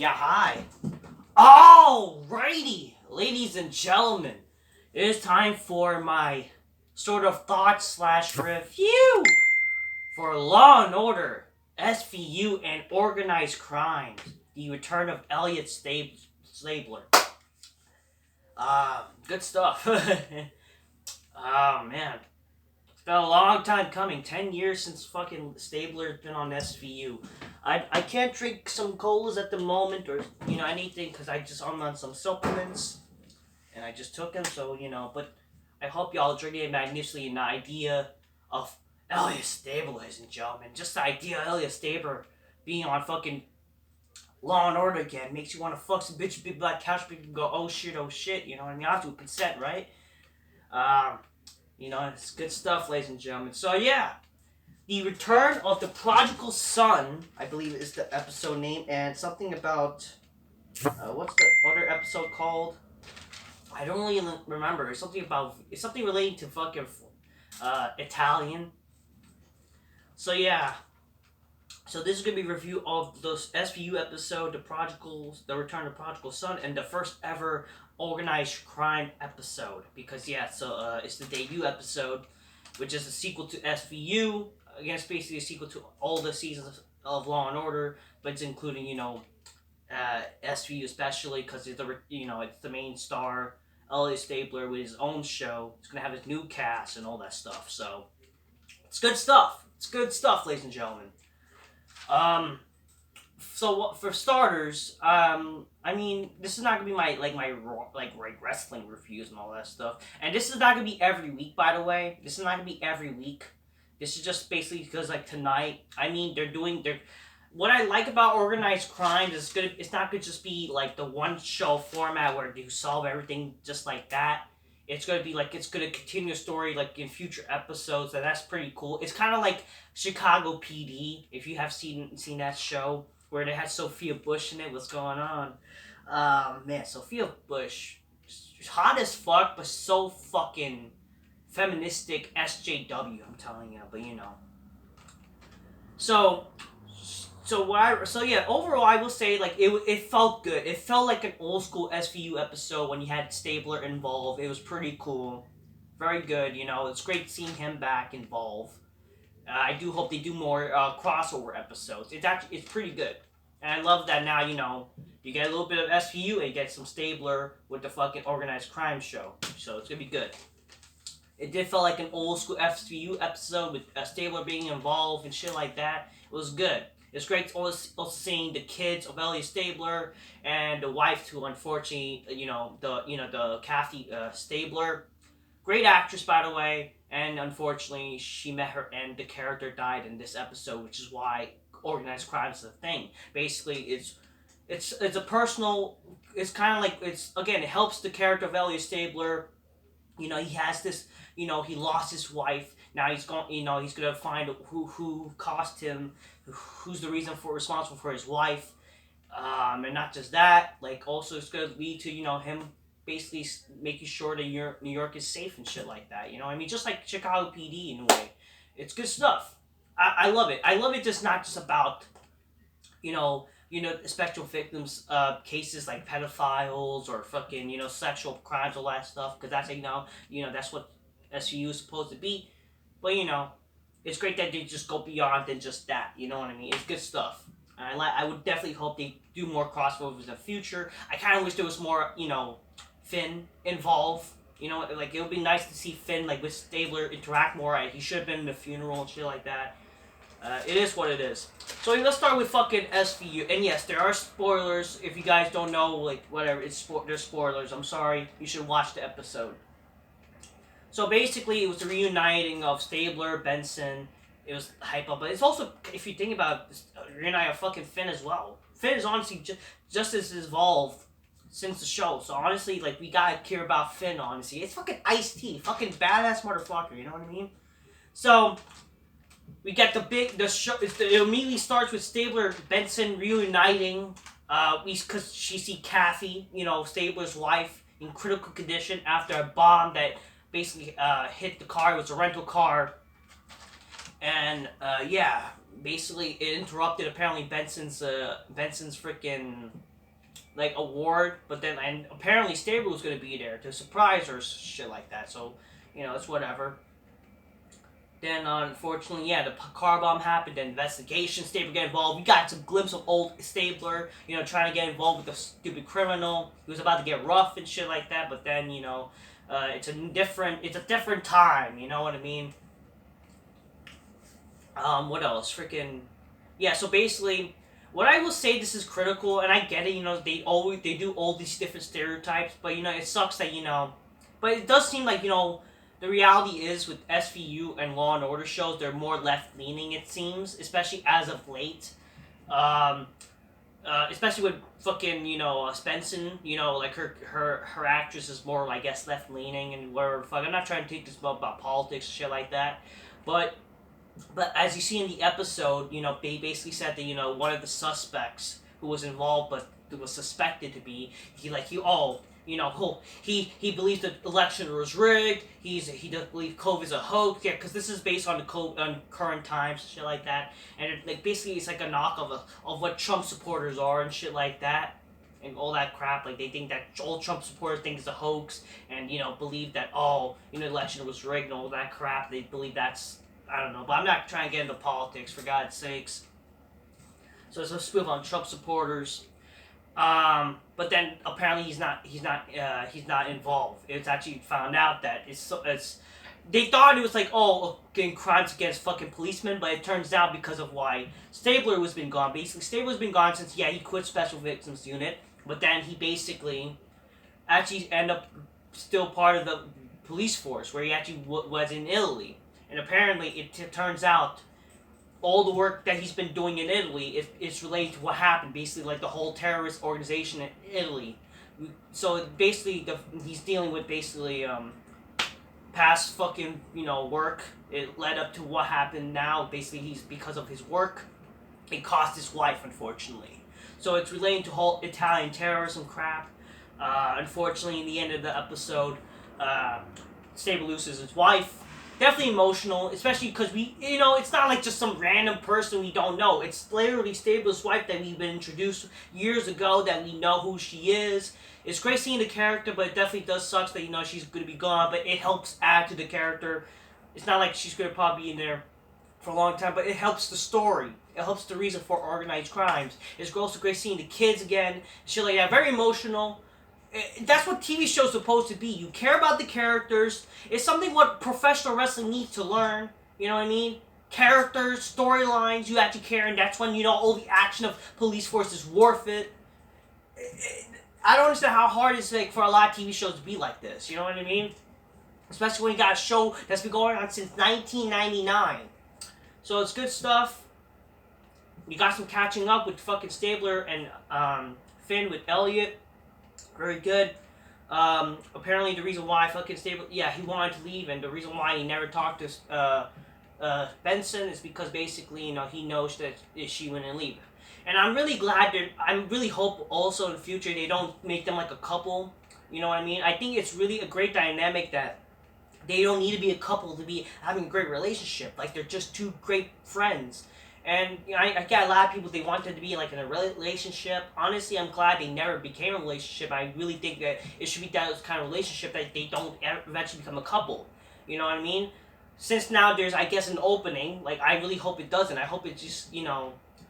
Yeah, hi. Alrighty, ladies and gentlemen, it is time for my sort of thought slash review for Law and Order, SVU, and Organized Crimes: The Return of Elliot Stabler. Good stuff. Oh man, it's been a long time coming. 10 years since fucking Stabler's been on SVU. I can't drink some colas at the moment or anything because I'm on some supplements and I just took them, so but I hope y'all drinking magnificently an idea of Elliot Stabler, ladies and gentlemen. Just the idea of Elliot Stabler being on fucking Law and Order again makes you want to fuck some bitch, big black couch, people go, oh shit, you know what I mean? Obviously with consent, right? It's good stuff, ladies and gentlemen. So yeah, the Return of the Prodigal Son, I believe is the episode name, and something about what's the other episode called? I don't really remember. It's something relating to fucking Italian. So yeah. So this is gonna be a review of the SVU episode, the Return of the Prodigal Son, and the first ever organized crime episode. Because it's the debut episode, which is a sequel to SVU. Again, it's basically a sequel to all the seasons of Law and Order, but it's including SVU especially because it's the main star, Elliot Stabler, with his own show. It's gonna have his new cast and all that stuff. So it's good stuff. It's good stuff, ladies and gentlemen. So for starters, this is not gonna be my wrestling reviews and all that stuff. And this is not gonna be every week, by the way. This is not gonna be every week. This is just basically because tonight. What I like about organized crimes is good. It's not gonna just be like the one show format where you solve everything just like that. It's gonna be it's gonna continue a story in future episodes, and that's pretty cool. It's kind of like Chicago PD, if you have seen that show where they had Sophia Bush in it. What's going on? Man, Sophia Bush, she's hot as fuck, but so fucking feministic SJW. I'm telling you, but overall, I will say it felt good. It felt like an old school SVU episode when you had Stabler involved. It was pretty cool, very good. It's great seeing him back involved. I do hope they do more crossover episodes. It's pretty good, and I love that now. You get a little bit of SVU and you get some Stabler with the fucking organized crime show. So it's gonna be good. It did feel like an old school SVU episode with Stabler being involved and shit like that. It was good. It's great also seeing the kids of Elliot Stabler and the wife, who unfortunately, the Kathy Stabler, great actress by the way, and unfortunately she met her end. The character died in this episode, which is why organized crime is a thing. Basically, it's a personal. It's kind of it helps the character of Elliot Stabler. He has this. He lost his wife. Now he's going. He's gonna find who caused him, who's the reason responsible for his wife, and not just that. Also, it's gonna lead to him basically making sure that New York is safe and shit like that. Just like Chicago PD in a way. It's good stuff. I love it. I love it. Just not just about spectral victims cases like pedophiles or fucking sexual crimes, all that stuff, because that's that's what SVU is supposed to be. But it's great that they just go beyond than just that. You know what I mean? It's good stuff. And I would definitely hope they do more crossovers in the future. I kind of wish there was more Finn involved. It would be nice to see Finn with Stabler interact more. He should have been in the funeral and shit like that. It is what it is. So let's start with fucking SVU. And yes, there are spoilers. If you guys don't know, whatever, there's spoilers. I'm sorry. You should watch the episode. So basically, it was the reuniting of Stabler, Benson. It was hype up, but it's also, if you think about it, reuniting of fucking Finn as well. Finn is honestly just as involved since the show. So honestly, we gotta care about Finn. Honestly, it's fucking Ice-T, fucking badass motherfucker. You know what I mean? So we get the show. It immediately starts with Stabler, Benson reuniting. Because she see Kathy, Stabler's wife, in critical condition after a bomb that basically hit the car. It was a rental car, and basically it interrupted apparently Benson's freaking like award, but then and apparently Stabler was gonna be there to surprise her, shit like that. So it's whatever. Then, unfortunately, yeah, the car bomb happened. The investigation, Stabler get involved. We got some glimpse of old Stabler, trying to get involved with the stupid criminal. He was about to get rough and shit like that. But then, it's a different time. You know what I mean? What else? Freaking, yeah. So basically, what I will say, this is critical, and I get it. They do all these different stereotypes, but it sucks that but it does seem like the reality is with SVU and Law and Order shows, they're more left leaning. It seems, especially as of late. Especially with fucking Spenson. Like her actress is more, I guess, left leaning and whatever. Fuck, I'm not trying to take this about politics and shit like that, but as you see in the episode, they basically said that one of the suspects who was involved but was suspected to be he believes the election was rigged. He doesn't believe COVID is a hoax. Yeah, because this is based on on current times, shit like that. And basically it's like a knock of what Trump supporters are and shit like that, and all that crap. Like they think that all Trump supporters think it's a hoax, and believe that the election was rigged and all that crap. They believe that's, I don't know, but I'm not trying to get into politics, for God's sakes. So it's a spoof on Trump supporters. But then apparently he's not involved. It's actually found out that it's they thought it was like, getting crimes against fucking policemen, but it turns out because of why Stabler was been gone. Basically, Stabler's been gone since he quit Special Victims Unit, but then he basically actually ended up still part of the police force where he actually was in Italy, and apparently it turns out all the work that he's been doing in Italy is related to what happened, basically like the whole terrorist organization in Italy. So basically, he's dealing with basically past fucking work. It led up to what happened now. Basically, because of his work, it cost his wife, unfortunately. So it's relating to whole Italian terrorism crap. Unfortunately, in the end of the episode, Stabler loses his wife. Definitely emotional, especially because it's not like just some random person we don't know. It's literally Stabler's wife that we've been introduced years ago, that we know who she is. It's great seeing the character, but it definitely does suck that she's going to be gone, but it helps add to the character. It's not like she's going to probably be in there for a long time, but it helps the story. It helps the reason for organized crimes. It's also great seeing the kids again, shit like that. Very emotional. That's what TV shows are supposed to be. You care about the characters. It's something what professional wrestling needs to learn. You know what I mean? Characters, storylines, you actually care, and that's when all the action of police force is worth it. I don't understand how hard it's like for a lot of TV shows to be like this. You know what I mean? Especially when you got a show that's been going on since 1999. So it's good stuff. You got some catching up with fucking Stabler and Finn with Elliot. Very good. Apparently the reason why fucking Stabler, he wanted to leave, and the reason why he never talked to Benson is because basically, he knows that she wouldn't leave. And I'm really glad I really hope also in the future they don't make them like a couple. You know what I mean? I think it's really a great dynamic that they don't need to be a couple to be having a great relationship. Like, they're just two great friends. And I get a lot of people, they wanted to be like in a relationship. Honestly, I'm glad they never became a relationship. I really think that it should be that kind of relationship that they don't eventually become a couple. You know what I mean? Since now there's, I guess, an opening, like, I really hope it doesn't. I hope it just,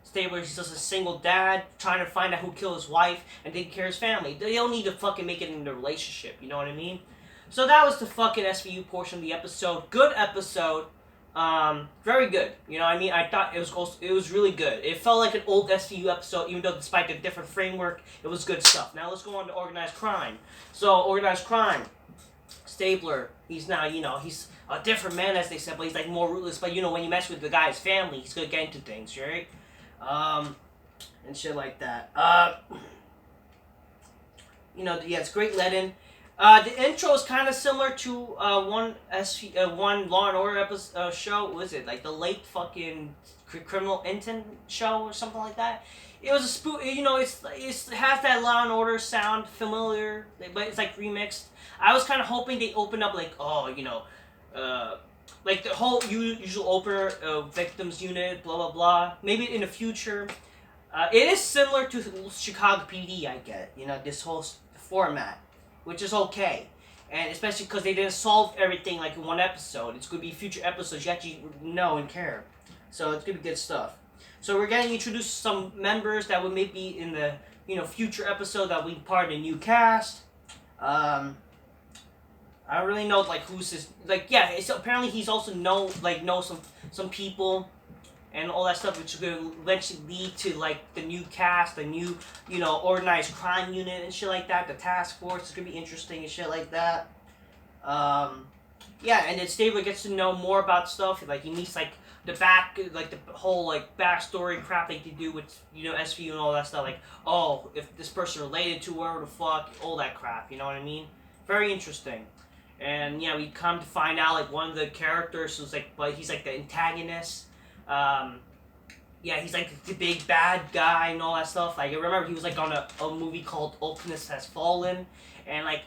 Stabler's just a single dad trying to find out who killed his wife and take care of his family. They don't need to fucking make it into a relationship. You know what I mean? So that was the fucking SVU portion of the episode. Good episode. Very good. You know what I mean? I thought it was really good. It felt like an old SVU episode, even though despite the different framework, it was good stuff. Now let's go on to organized crime. So, organized crime. Stabler, he's now, he's a different man, as they said, but he's like more ruthless. But when you mess with the guy's family, he's gonna get into things, right? And shit like that. It's great let-in. The intro is kind of similar to one Law and Order episode show. What was it, like the late fucking criminal intent show or something like that? It was a spoof. It has that Law and Order sound familiar, but it's like remixed. I was kind of hoping they open up like like the whole usual opener, victims unit, blah blah blah. Maybe in the future. It is similar to Chicago PD, I get. This whole format, which is okay. And especially because they didn't solve everything like in one episode. It's going to be future episodes you actually know and care. So it's going to be good stuff. So we're going to introduce some members that will maybe in the future episode that will be part of the new cast. I don't really know like who's his It's apparently he's also know some people and all that stuff, which will eventually lead to like the new cast, the new organized crime unit and shit like that. The task force is gonna be interesting and shit like that. And then Stabler gets to know more about stuff. Like he meets like the whole like backstory crap they do with SVU and all that stuff. Like, oh, if this person related to her, the fuck, all that crap. You know what I mean? Very interesting. And we come to find out like one of the characters who's like, but he's like the antagonist. He's like the big bad guy and all that stuff. Like I remember he was like on a movie called Optimus Has Fallen, and like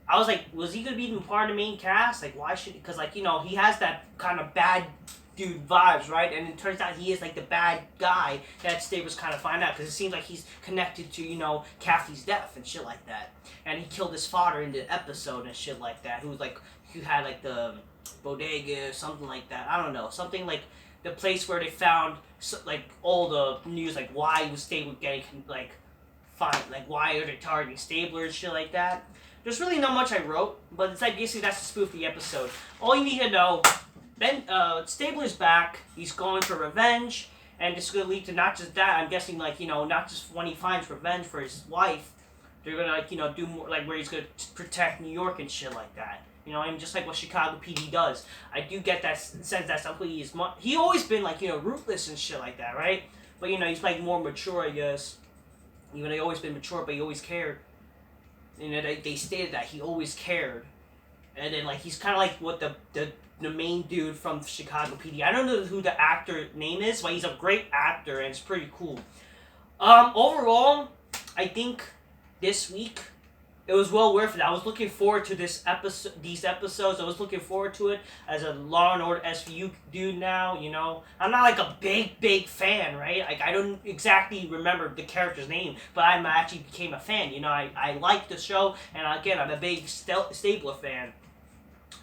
I was like, was he gonna be even part of the main cast? Like why should? Because like he has that kind of bad dude vibes, right? And it turns out he is like the bad guy that Stabler's kind of find out because it seems like he's connected to Kathy's death and shit like that. And he killed his father in the episode and shit like that. Who had like the bodega or something like that. I don't know, something like the place where they found like all the news, like why was Stabler getting like fined, like why are they targeting Stabler and shit like that. There's really not much I wrote, but it's like basically that's to spoof the episode. All you need to know. Then Stabler's back. He's going for revenge, and it's going to lead to not just that. I'm guessing not just when he finds revenge for his wife, they're going to do more like where he's going to protect New York and shit like that. Just like what Chicago PD does. I do get that sense that something he's always been ruthless and shit like that, right? But he's like more mature, I guess. Even though he always been mature, but he always cared. They stated that he always cared, and then like he's kind of like what the main dude from Chicago PD. I don't know who the actor name is, but he's a great actor and it's pretty cool. Overall, I think this week it was well worth it. I was looking forward to these episodes. I was looking forward to it as a Law and Order SVU dude now, I'm not like a big fan, right? Like I don't exactly remember the character's name, but I actually became a fan. I like the show, and again, I'm a big Stabler fan.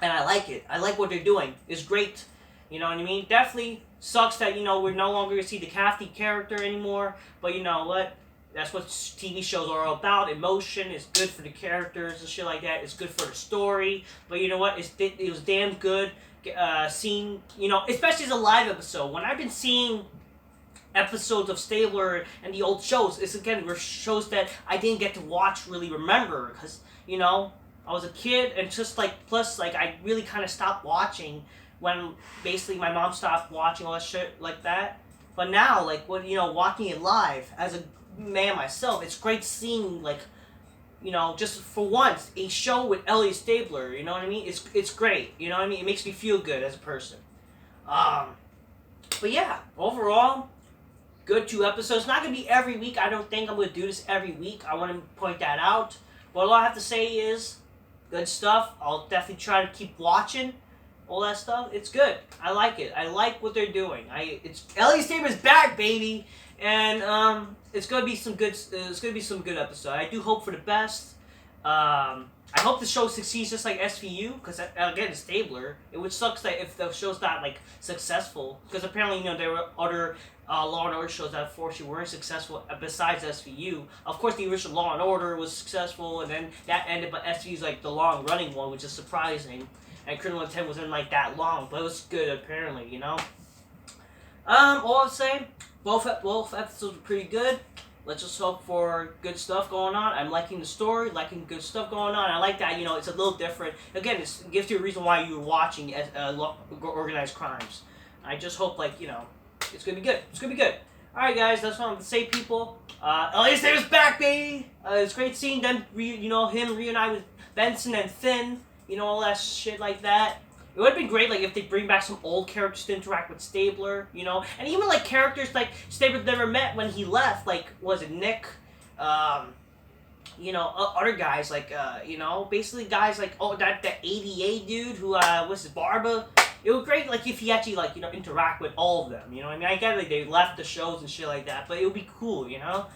And I like it. I like what they're doing. It's great. You know what I mean? Definitely sucks that, we're no longer going to see the Kathy character anymore. But you know what? That's what TV shows are all about. Emotion is good for the characters and shit like that. It's good for the story. But you know what? It was damn good seeing, especially as a live episode. When I've been seeing episodes of Stabler and the old shows, it's again shows that I didn't get to really remember. Because, I was a kid, and just plus I really kind of stopped watching when basically my mom stopped watching all that shit like that. But now, watching it live as a man myself, it's great seeing just for once a show with Elliot Stabler. You know what I mean? It's great. You know what I mean? It makes me feel good as a person. But yeah, overall, good 2 episodes. Not gonna be every week. I don't think I'm gonna do this every week. I want to point that out. But all I have to say is. Good stuff. I'll definitely try to keep watching all that stuff. It's good. I like it. I like what they're doing. It's Elliot Stabler's back, baby, and it's gonna be some good. It's gonna be some good episode. I do hope for the best. I hope the show succeeds just like SVU, because again, it's Stabler. It would suck that if the show's not successful, because apparently there were other Law and Order shows that unfortunately weren't successful besides SVU. Of course, the original Law and Order was successful, and then that ended, but SVU's the long running one, which is surprising. And Criminal Intent wasn't that long, but it was good apparently. All I'll say, both episodes were pretty good. Let's just hope for good stuff going on. I'm liking the story, liking good stuff going on. I like that, it's a little different. Again, it gives you a reason why you're watching organized crimes. I just hope, it's going to be good. It's going to be good. Alright, guys, that's what I'm going to say, people. Elliot Stabler's back, baby! It's great seeing them, him reunite with Benson and Finn, all that shit like that. It would have been great, if they bring back some old characters to interact with Stabler, and even, characters, Stabler never met when he left, was it Nick, other guys, basically guys, that ADA dude who, was his Barba, It would be great, like, if he actually, like, you know, interact with all of them, you know what I mean? I get, like, they left the shows and shit like that, but it would be cool, you know?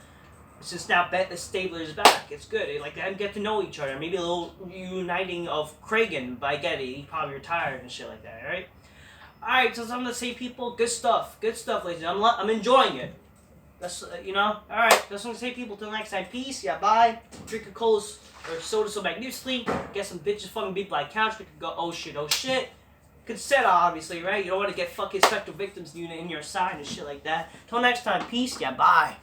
Since now Stabler's back, it's good. Like, they get to know each other. Maybe a little reuniting of Kragan, but I get it. He probably retired and shit like that, right? Alright, so I'm gonna say, people, good stuff, ladies. I'm enjoying it. That's, you know? Alright, that's what I'm gonna say, people. Till next time, peace, yeah, bye. Drink a colas or soda so magnificently. Get some bitches fucking beat by couch. We can go, oh shit, oh shit. Consent, obviously, right? You don't want to get fucking sexual victims in your side and shit like that. Till next time, peace, yeah, bye.